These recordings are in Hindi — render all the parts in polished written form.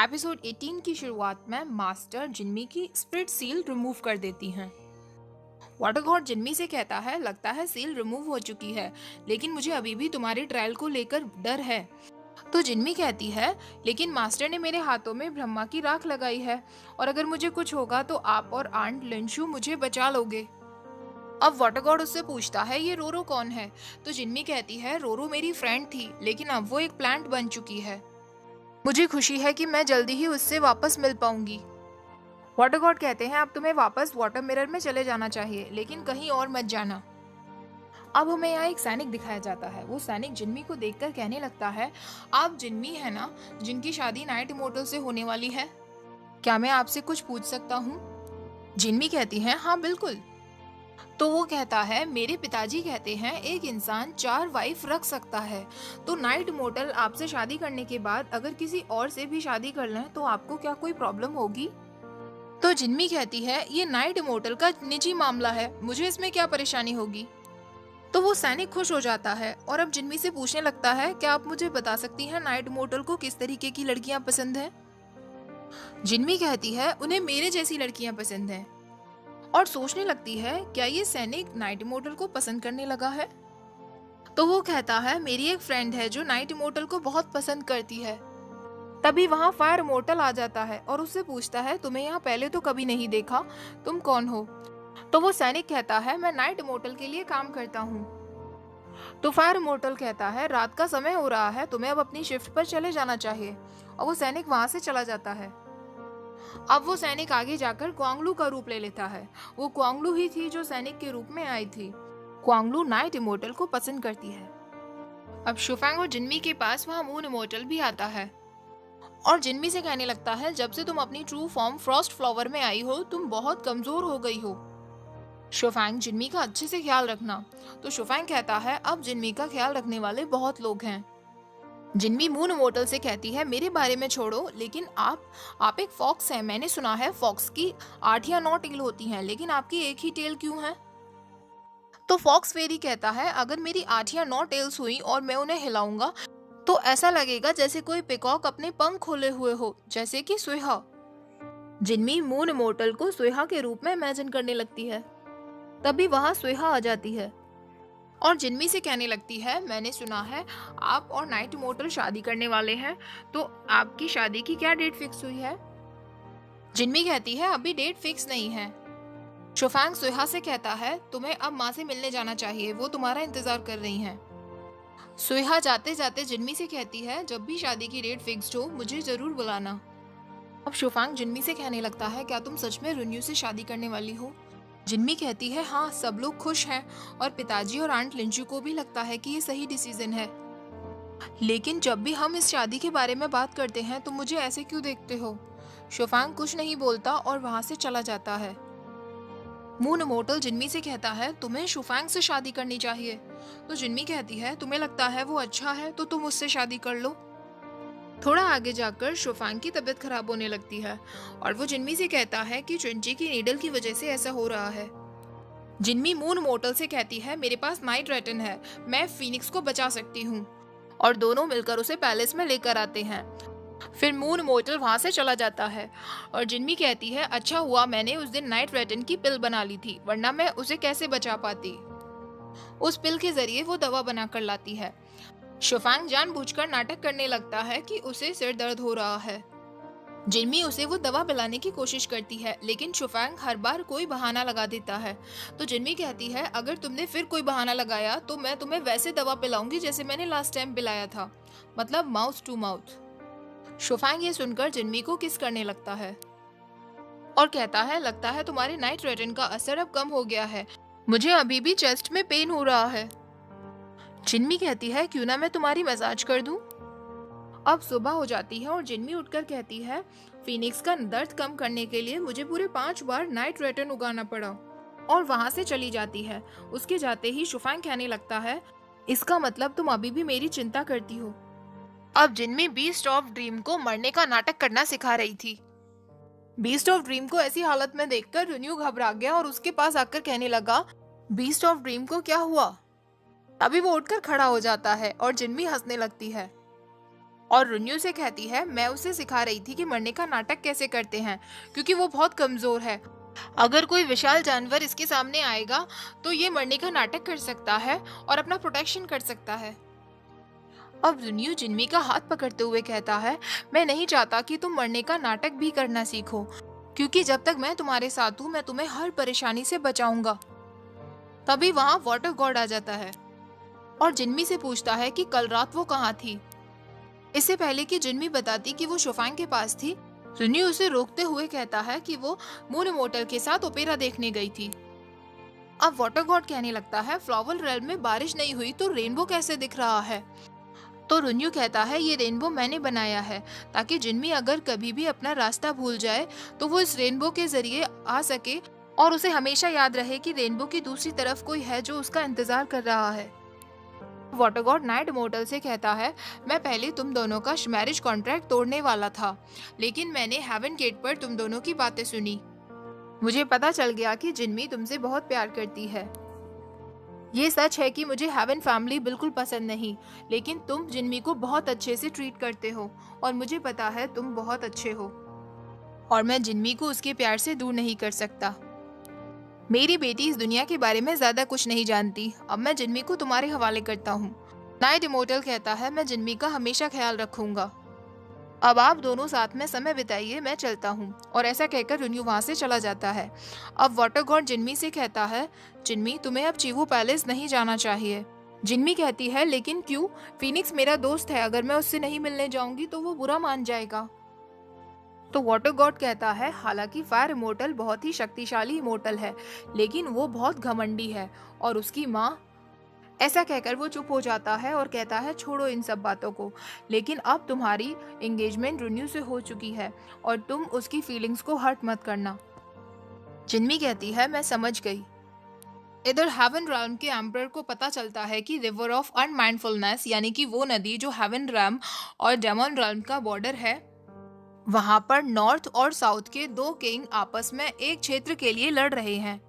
एपिसोड 18 की शुरुआत में मास्टर जिन्मी की स्पिरिट सील रिमूव कर देती हैं। वाटर गॉड जिन्मी से कहता है, लगता है सील रिमूव हो चुकी है, लेकिन मुझे अभी भी तुम्हारी ट्रायल को लेकर डर है। तो जिन्मी कहती है, लेकिन मास्टर ने मेरे हाथों में ब्रह्मा की राख लगाई है, और अगर मुझे कुछ होगा तो आप और आंट लिंशु मुझे बचा लोगे। अब वाटर गॉड उससे पूछता है, ये रोरो कौन है? तो जिन्मी कहती है, रोरो मेरी फ्रेंड थी, लेकिन अब वो एक प्लांट बन चुकी है। मुझे खुशी है कि मैं जल्दी ही उससे वापस मिल पाऊंगी। वाटर गॉड कहते हैं, अब तुम्हें वापस वाटर मिरर में चले जाना चाहिए, लेकिन कहीं और मत जाना। अब हमें यहाँ एक सैनिक दिखाया जाता है। वो सैनिक जिन्मी को देखकर कहने लगता है, आप जिन्मी है ना, जिनकी शादी नाइट इमोर्टल से होने वाली है? क्या मैं आपसे कुछ पूछ सकता हूँ? जिन्मी कहती है, हाँ बिल्कुल। तो वो कहता है, मेरे पिताजी कहते हैं एक इंसान 4 वाइफ रख सकता है, तो नाइट इमोर्टल आपसे शादी करने के बाद अगर किसी और से भी शादी कर लें तो आपको क्या कोई प्रॉब्लम होगी? तो जिन्मी कहती है, ये नाइट इमोर्टल का निजी मामला है, मुझे इसमें क्या परेशानी होगी? तो वो सैनिक खुश हो जाता है और अब जिन्मी से पूछने लगता है, क्या आप मुझे बता सकती हैं नाइट इमोर्टल को किस तरीके की लड़कियां पसंद है? जिन्मी कहती है, उन्हें मेरे जैसी लड़कियां पसंद है, और सोचने लगती है, क्या ये सैनिक नाइट इमोर्टल को पसंद करने लगा है? तो वो कहता है, मेरी एक फ्रेंड है जो नाइट इमोर्टल को बहुत पसंद करती है। तभी वहाँ फायर इमोर्टल आ जाता है और उससे पूछता है, तुम्हें यहाँ पहले तो कभी नहीं देखा, तुम कौन हो? तो वो सैनिक कहता है, मैं नाइट इमोर्टल के लिए काम करता हूँ। तो फायर इमोर्टल कहता है, रात का समय हो रहा है, तुम्हें अब अपनी शिफ्ट पर चले जाना चाहिए, और वो सैनिक वहाँ से चला जाता है। अब वो सैनिक आगे जाकर क्वांगलू का रूप ले लेता है। वो क्वांगलू ही थी जो सैनिक के रूप में आई थी। क्वांगलू नाइट इमोर्टल को पसंद करती है। अब शुफैंग और जिन्मी के पास वहाँ मून इमोर्टल भी आता है और जिन्मी से कहने लगता है, जब से तुम अपनी ट्रू फॉर्म फ्रॉस्ट फ्लावर में आई हो, तुम बहुत कमजोर हो गई हो। शुफैंग, जिन्मी का अच्छे से ख्याल रखना। तो शुफैंग कहता है, अब जिन्मी का ख्याल रखने वाले बहुत लोग हैं। जिन्मी मून इमोर्टल से कहती है, मेरे बारे में छोड़ो, लेकिन आप एक फॉक्स हैं। मैंने सुना है फॉक्स की 8 या 9 टेल होती हैं, लेकिन आपकी एक ही टेल क्यों है? तो फॉक्स फेरी कहता है, अगर मेरी 8 या 9 टेल्स हुई और मैं उन्हें हिलाऊंगा तो ऐसा लगेगा जैसे कोई पिकॉक अपने पंख खोले हुए हो, जैसे कि सुहा। जिन्मी मून इमोर्टल को सुहा के रूप में इमेजिन करने लगती है। तभी वहां सुहा आ जाती है और जिन्मी से कहने लगती है, मैंने सुना है आप और नाइट इमोर्टल शादी करने वाले हैं, तो आपकी शादी की क्या डेट फिक्स हुई है? जिन्मी कहती है, अभी डेट फिक्स नहीं है। शुफैंग सुहा से कहता है, तुम्हें अब माँ से मिलने जाना चाहिए, वो तुम्हारा इंतजार कर रही हैं। सुहा जाते जाते जिन्मी से कहती है, जब भी शादी की डेट फिक्स्ड हो मुझे जरूर बुलाना। अब शुफैंग जिन्मी से कहने लगता है, क्या तुम सच में रुन्यू से शादी करने वाली हो? जिन्मी कहती है, हाँ, सब लोग खुश हैं और पिताजी और आंट लिंचू को भी लगता है कि ये सही डिसीजन है। लेकिन जब भी हम इस शादी के बारे में बात करते हैं तो मुझे ऐसे क्यों देखते हो? शुफैंग कुछ नहीं बोलता और वहां से चला जाता है। मून इमोर्टल जिन्मी से कहता है, तुम्हें शुफैंग से शादी करनी चाहिए। तो जिन्मी कहती है, तुम्हें लगता है वो अच्छा है तो तुम उससे शादी कर लो। थोड़ा आगे जाकर शुफैंग की तबीयत खराब होने लगती है और वो जिन्मी से कहता है कि चुंची की नीडल की वजह से ऐसा हो रहा है। जिन्मी मून इमोर्टल से कहती है, मेरे पास नाइट रेटन है, मैं फीनिक्स को बचा सकती हूँ, और दोनों मिलकर उसे पैलेस में लेकर आते हैं। फिर मून इमोर्टल वहां से चला जाता है और जिन्मी कहती है, अच्छा हुआ मैंने उस दिन नाइट रेटन की पिल बना ली थी, वरना मैं उसे कैसे बचा पाती। उस पिल के जरिए वो दवा बनाकर लाती है। शुफैंग जानबूझकर नाटक करने लगता है कि उसे सिर दर्द हो रहा है। जिन्मी उसे वो दवा पिलाने की कोशिश करती है, लेकिन शुफैंग हर बार कोई बहाना लगा देता है। तो जिन्मी कहती है, अगर तुमने फिर कोई बहाना लगाया तो मैं तुम्हें वैसे दवा पिलाऊंगी जैसे मैंने लास्ट टाइम पिलाया था, मतलब माउथ टू माउथ। शुफैंग ये सुनकर जिन्मी को किस करने लगता है और कहता है, लगता है तुम्हारे नाइट रेटन का असर अब कम हो गया है, मुझे अभी भी चेस्ट में पेन हो रहा है। जिन्मी कहती है, क्यों ना मैं तुम्हारी मसाज कर दूं। अब सुबह हो जाती है और जिन्मी उठकर कहती है, फीनिक्स का दर्द कम करने के लिए मुझे पूरे 5 बार नाइट रेटन उगाना पड़ा, और वहां से चली जाती है। उसके जाते ही शुफैंग कहने लगता है, इसका मतलब तुम अभी भी मेरी चिंता करती हो। अब जिन्मी बीस्ट ऑफ ड्रीम को मरने का नाटक करना सिखा रही थी। बीस्ट ऑफ ड्रीम को ऐसी हालत में देखकर रुन्यू घबरा गया और उसके पास आकर कहने लगा, बीस्ट ऑफ ड्रीम को क्या हुआ? तभी वो उठकर खड़ा हो जाता है और जिन्मी हंसने लगती है और रुन्यू से कहती है मैं उसे सिखा रही थी कि मरने का नाटक कैसे करते हैं, क्योंकि वो बहुत कमजोर है। अगर कोई विशाल जानवर इसके सामने आएगा तो ये मरने का नाटक कर सकता है और अपना प्रोटेक्शन कर सकता है। अब रुन्यू जिन्मी का हाथ पकड़ते हुए कहता है मैं नहीं चाहता कि तुम मरने का नाटक भी करना सीखो, क्योंकि जब तक मैं तुम्हारे साथ हूँ मैं तुम्हें हर परेशानी से बचाऊंगा। तभी वहाँ वाटर गॉड आ जाता है और जिन्मी से पूछता है कि कल रात वो कहाँ थी। इससे पहले कि जिन्मी बताती कि वो शुफांग के पास थी, रुन्यू उसे रोकते हुए कहता है कि वो मून इमोर्टल के साथ ओपेरा देखने गई थी। अब वाटर गॉड कहने लगता है फ्लावर रेल्म में बारिश नहीं हुई तो रेनबो कैसे दिख रहा है? तो रुन्यू कहता है ये रेनबो मैंने बनाया है ताकि जिन्मी अगर कभी भी अपना रास्ता भूल जाए तो वो इस रेनबो के जरिए आ सके और उसे हमेशा याद रहे कि रेनबो की दूसरी तरफ कोई है जो उसका इंतजार कर रहा है। वाटर गॉड नाइट इमोर्टल से कहता है मैं पहले तुम दोनों का मैरिज कॉन्ट्रैक्ट तोड़ने वाला था, लेकिन मैंने हेवन गेट पर तुम दोनों की बातें सुनी। मुझे पता चल गया कि जिन्मी तुमसे बहुत प्यार करती है। ये सच है कि मुझे हेवन फैमिली बिल्कुल पसंद नहीं, लेकिन तुम जिन्मी को बहुत अच्छे से ट्रीट करते हो और मुझे पता है तुम बहुत अच्छे हो और मैं जिन्मी को उसके प्यार से दूर नहीं कर सकता। मेरी बेटी इस दुनिया के बारे में ज्यादा कुछ नहीं जानती, अब मैं जिन्मी को तुम्हारे हवाले करता हूँ। नाइट इमोर्टल कहता है मैं जिन्मी का हमेशा ख्याल रखूंगा। अब आप दोनों साथ में समय बिताइए, मैं चलता हूँ। और ऐसा कहकर रुन्यू वहाँ से चला जाता है। अब वाटर गॉड जिन्मी से कहता है जिन्मी तुम्हें अब चीवू पैलेस नहीं जाना चाहिए। जिन्मी कहती है लेकिन क्यों? फीनिक्स मेरा दोस्त है, अगर मैं उससे नहीं मिलने जाऊंगी तो वो बुरा मान जाएगा। तो वाटर गॉड कहता है हालांकि फायर इमोर्टल बहुत ही शक्तिशाली इमोर्टल है, लेकिन वो बहुत घमंडी है और उसकी माँ। ऐसा कहकर वो चुप हो जाता है और कहता है छोड़ो इन सब बातों को, लेकिन अब तुम्हारी एंगेजमेंट रिन्यू से हो चुकी है और तुम उसकी फीलिंग्स को हर्ट मत करना। जिन्मी कहती है मैं समझ गई। इधर हेवन रैल्म के एम्परर को पता चलता है कि रिवर ऑफ अनमाइंडफुलनेस यानी कि वो नदी जो हेवन रैल्म और डेमन रैल्म का बॉर्डर है, वहां पर नॉर्थ और साउथ के दो किंग आपस में एक क्षेत्र के लिए लड़ रहे हैं।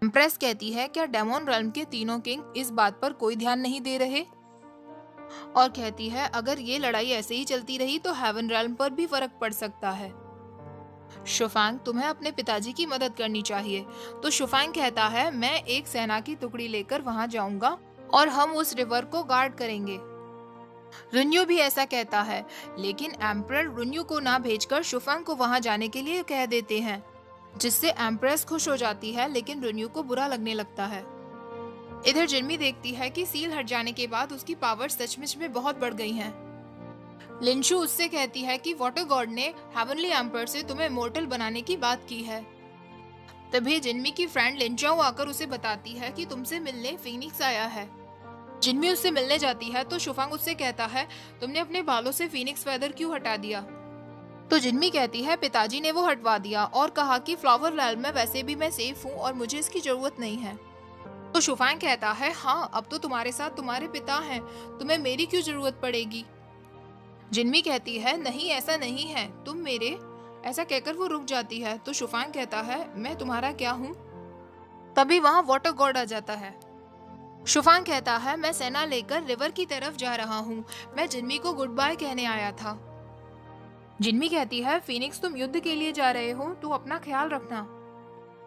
एम्प्रेस कहती है क्या डेमन रैल्म के तीनों किंग इस बात पर कोई ध्यान नहीं दे रहे, और कहती है अगर ये लड़ाई ऐसे ही चलती रही तो हेवन रैल्म पर भी फर्क पड़ सकता है। शुफांग तुम्हें अपने पिताजी की मदद करनी चाहिए। तो शुफांग कहता है मैं एक सेना की टुकड़ी लेकर वहां जाऊंगा और हम उस रिवर को गार्ड करेंगे। रुन्यू भी ऐसा कहता है, लेकिन एम्परर रुन्यू को ना भेजकर शुफांग को वहां जाने के लिए कह देते हैं, जिससे एम्प्रेस खुश हो जाती है, लेकिन रुन्यू को बुरा लगने लगता है। इधर जिन्मी देखती है कि सील हट जाने के बाद उसकी पावर सचमुच में बहुत बढ़ गई हैं। लिंशु उससे कहती है कि वाटर गॉड ने हेवनली एम्पर से तुम्हें इमोर्टल बनाने की बात की है। तभी जिन्मी की फ्रेंड लिंचाओ आकर उसे बताती है कि तुमसे मिलने फीनिक्स आया है। जिन्मी उससे मिलने जाती है तो शुफांग उससे कहता है तुमने अपने बालों से फीनिक्स फेदर क्यों हटा दिया? तो जिन्मी कहती है पिताजी ने वो हटवा दिया और कहा कि फ्लावर रैल्म में वैसे भी मैं सेफ हूँ और मुझे इसकी जरूरत नहीं है। तो शुफांग कहता है हाँ अब तो तुम्हारे साथ तुम्हारे पिता हैं, तुम्हें मेरी क्यों जरूरत पड़ेगी? जिन्मी कहती है नहीं ऐसा नहीं है, तुम मेरे। ऐसा कहकर वो रुक जाती है। तो शुफांग कहता है मैं तुम्हारा क्या हूँ? तभी वहाँ वाटर गॉड आ जाता है। शुफांग कहता है मैं सेना लेकर रिवर की तरफ जा रहा हूँ, मैं जिन्मी को गुड बाय कहने आया था। जिन्मी कहती है फीनिक्स तुम युद्ध के लिए जा रहे हो तो अपना ख्याल रखना।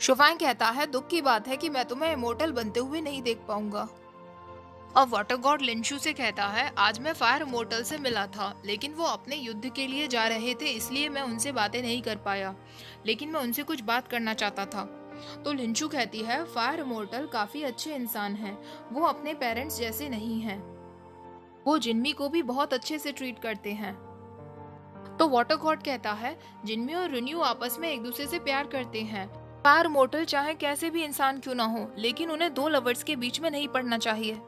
शुफांग कहता है दुख की बात है कि मैं तुम्हें इमोर्टल बनते हुए नहीं देख पाऊंगा। अब वाटर गॉड लिंशु से कहता है आज मैं फायर इमोर्टल से मिला था, लेकिन वो अपने युद्ध के लिए जा रहे थे इसलिए मैं उनसे बातें नहीं कर पाया, लेकिन मैं उनसे कुछ बात करना चाहता था। तो लिंशु कहती है फायर इमोर्टल काफी अच्छे इंसान हैं, वो अपने पेरेंट्स जैसे नहीं हैं, वो जिन्मी को भी बहुत अच्छे से ट्रीट करते हैं। तो वाटर गॉड कहता है जिन्मी और रुन्यू आपस में एक दूसरे से प्यार करते हैं। फायर इमोर्टल चाहे कैसे भी इंसान क्यों ना हो, लेकिन उन्हें दो लवर्स के बीच में नहीं पड़ना चाहिए।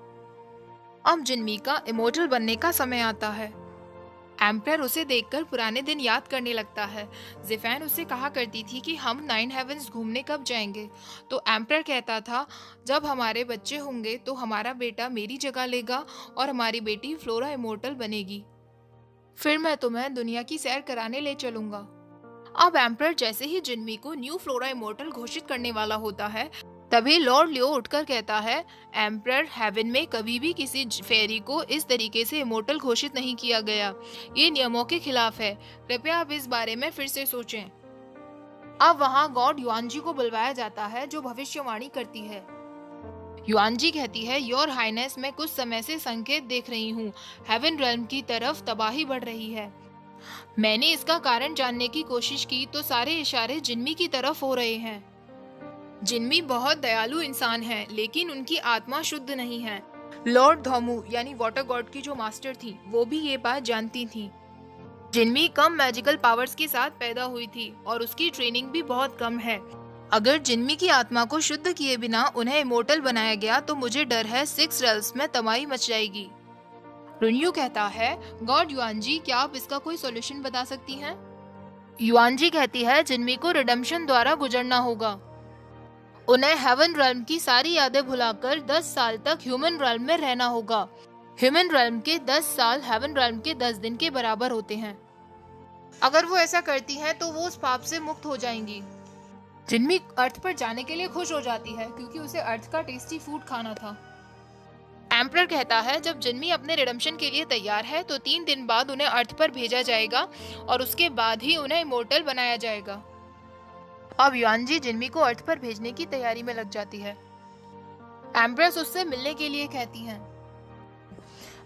अब जिन्मी का इमोर्टल बनने का समय आता है। एम्परर उसे देखकर पुराने दिन याद करने लगता है। ज़िफैन उससे कहा करती थी कि हम 9 हेवंस घूमने कब जाएंगे। तो एम्परर कहता था जब हमारे बच्चे होंगे तो हमारा बेटा मेरी जगह लेगा और हमारी बेटी फ्लोरा इमोर्टल बनेगी, फिर मैं तुम्हें दुनिया की सैर कराने ले चलूंगा। अब एम्परर जैसे ही जिन्मी को न्यू फ्लोरा इमोर्टल घोषित करने वाला होता है, तभी लॉर्ड लियो उठकर कहता है, एम्परर, हेवन में कभी भी किसी फेरी को इस तरीके से इमोर्टल घोषित नहीं किया गया। ये नियमों के खिलाफ है। कृपया आप इस बारे में फिर से सोचें। अब वहाँ गॉड युआनजी को बुलवाया जाता है, जो भविष्यवाणी करती है। युआनजी कहती है, योर हाइनेस, मैं कुछ समय से संकेत देख रही हूँ। हेवन रेल्म की तरफ तबाही बढ़ रही है। मैंने इसका कारण जानने की कोशिश की तो सारे इशारे जिन्मी की तरफ हो रहे हैं। जिन्मी बहुत दयालु इंसान है, लेकिन उनकी आत्मा शुद्ध नहीं है। लॉर्ड धोमू यानी वाटर गॉड की जो मास्टर थी, वो भी ये बात जानती थी। जिन्मी कम मैजिकल पावर्स के साथ पैदा हुई थी और उसकी ट्रेनिंग भी बहुत कम है। अगर जिन्मी की आत्मा को शुद्ध किए बिना उन्हें इमोर्टल बनाया गया तो मुझे डर है 6 रेल्स में तबाही मच जाएगी। रुन्यू कहता है, गॉड युआनजी, क्या आप इसका कोई सॉल्यूशन बता सकती हैं? युआनजी कहती है, जिन्मी को रिडेम्पशन द्वारा गुजरना होगा। उन्हें हेवन रेल्म की सारी यादें भुलाकर 10 साल तक ह्यूमन रेल्म में रहना होगा। ह्यूमन रेल्म के 10 साल हेवन रेल्म के 10 दिन के बराबर होते हैं। अगर वो ऐसा करती हैं तो वो उस पाप से मुक्त हो जाएंगी। जिन्मी अर्थ पर जाने के लिए खुश हो जाती है क्योंकि उसे अर्थ का टेस्टी फूड खाना था। एम्परर कहता है, जब जिन्मी अपने रिडेम्पशन के लिए तैयार है तो 3 दिन बाद उन्हें अर्थ पर भेजा जाएगा और उसके बाद ही उन्हें इमोर्टल बनाया जाएगा। अब युआनजी जिन्मी को अर्थ पर भेजने की तैयारी में लग जाती है। एम्प्रेस उससे मिलने के लिए कहती हैं।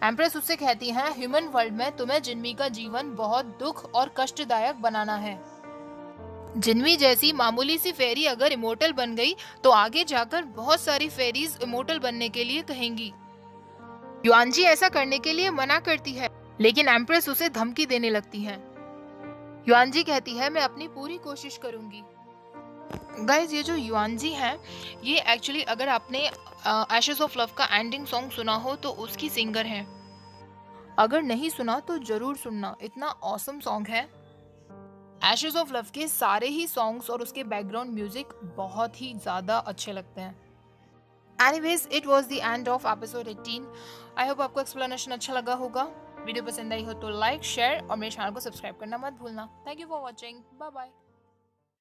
एम्प्रेस उससे कहती हैं, ह्यूमन वर्ल्ड में तुम्हें जिन्मी का जीवन बहुत दुख और कष्टदायक बनाना है। जिन्मी जैसी मामूली सी फेरी अगर इमोर्टल बन गई तो आगे जाकर बहुत सारी फेरीज इमोर्टल बनने के लिए कहेंगी। युआनजी ऐसा करने के लिए मना करती है, लेकिन एम्प्रेस उसे धमकी देने लगती है। युआनजी कहती है, मैं अपनी पूरी कोशिश करूंगी। गाइज, ये जो युआनजी हैं, ये एक्चुअली अगर आपने एशेस ऑफ लव का एंडिंग सॉन्ग सुना हो तो उसकी सिंगर हैं। अगर नहीं सुना तो जरूर सुनना, इतना ऑसम सॉन्ग है। एशेस ऑफ लव के सारे ही सॉन्ग्स और उसके बैकग्राउंड म्यूजिक बहुत ही ज़्यादा अच्छे लगते हैं। Anyways, it was the end of episode 18। I hope आपको एक्सप्लेनेशन अच्छा लगा होगा। वीडियो पसंद आई हो तो लाइक, शेयर और मेरे चैनल को सब्सक्राइब करना मत भूलना। Thank you for watching. Bye bye.